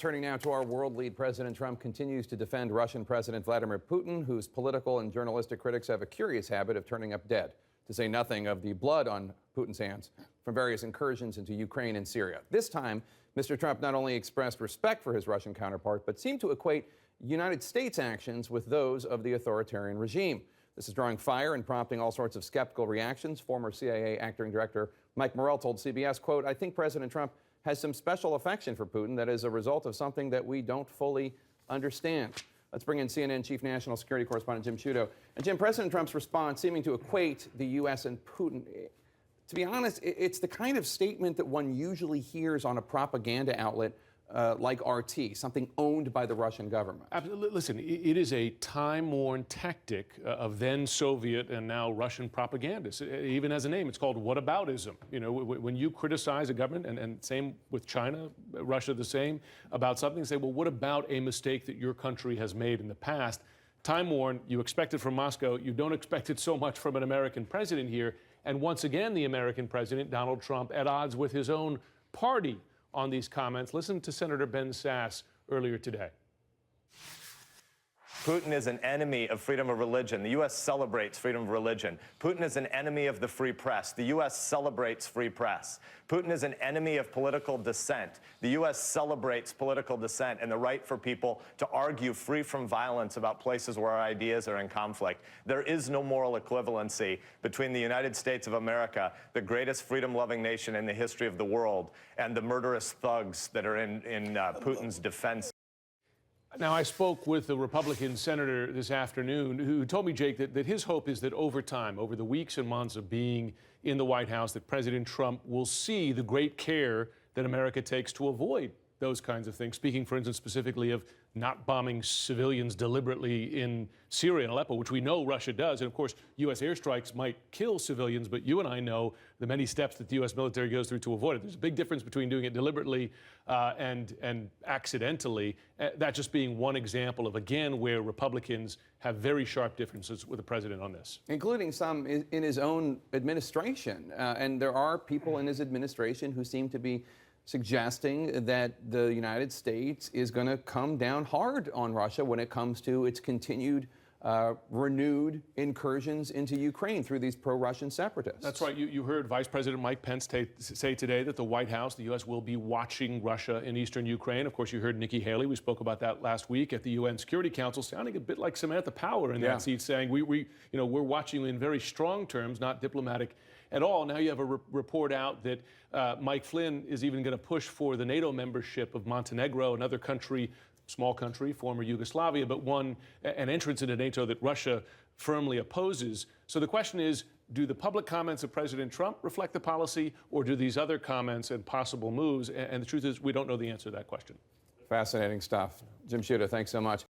turning now to our world lead. President Trump continues to defend Russian President Vladimir Putin, whose political and journalistic critics have a curious habit of turning up dead, to say nothing of the blood on Putin's hands from various incursions into Ukraine and Syria. This time, Mr. Trump not only expressed respect for his Russian counterpart, but seemed to equate United States actions with those of the authoritarian regime. This is drawing fire and prompting all sorts of skeptical reactions. Former CIA acting director Mike Morell told CBS, quote, "I think President Trump has some special affection for Putin that is a result of something that we don't fully understand." Let's bring in CNN Chief National Security Correspondent Jim Sciutto. And Jim, President Trump's response seeming to equate the U.S. and Putin, to be honest, it's the kind of statement that one usually hears on a propaganda outlet like RT, something owned by the Russian government. Absolutely. Listen, it is a time-worn tactic of then Soviet and now Russian propagandists. It even has a name. It's called whataboutism. You know, when you criticize a government, and same with China, Russia the same, about something, say, well, what about a mistake that your country has made in the past? Time-worn, you expect it from Moscow. You don't expect it so much from an American president here. And once again, the American president, Donald Trump, at odds with his own party on these comments. Listen to Senator Ben Sasse earlier today. Putin is an enemy of freedom of religion. The U.S. celebrates freedom of religion. Putin is an enemy of the free press. The U.S. celebrates free press. Putin is an enemy of political dissent. The U.S. celebrates political dissent and the right for people to argue free from violence about places where our ideas are in conflict. There is no moral equivalency between the United States of America, the greatest freedom-loving nation in the history of the world, and the murderous thugs that are in Putin's defense. Now, I spoke with a Republican senator this afternoon who told me, Jake, that his hope is that over time, over the weeks and months of being in the White House, that President Trump will see the great care that America takes to avoid those kinds of things. Speaking, for instance, specifically of not bombing civilians deliberately in Syria and Aleppo, which we know Russia does. And of course, U.S. airstrikes might kill civilians, but you and I know the many steps that the U.S. military goes through to avoid it. There's a big difference between doing it deliberately and accidentally. That just being one example of, again, where Republicans have very sharp differences with the president on this. Including some in his own administration. And there are people in his administration who seem to be suggesting that the United States is going to come down hard on Russia when it comes to its continued renewed incursions into Ukraine through these pro-Russian separatists. That's right. You heard Vice President Mike Pence say today that the White House, the U.S., will be watching Russia in eastern Ukraine. Of course, you heard Nikki Haley. We spoke about that last week at the UN Security Council, sounding a bit like Samantha Power in that seat, saying we're watching you in very strong terms, not diplomatic at all. Now you have a report out that Mike Flynn is even going to push for the NATO membership of Montenegro, another country, small country, former Yugoslavia, but an entrance into NATO that Russia firmly opposes. So the question is, do the public comments of President Trump reflect the policy, or do these other comments and possible moves? And the truth is, we don't know the answer to that question. Fascinating stuff. Jim Sciutto, thanks so much.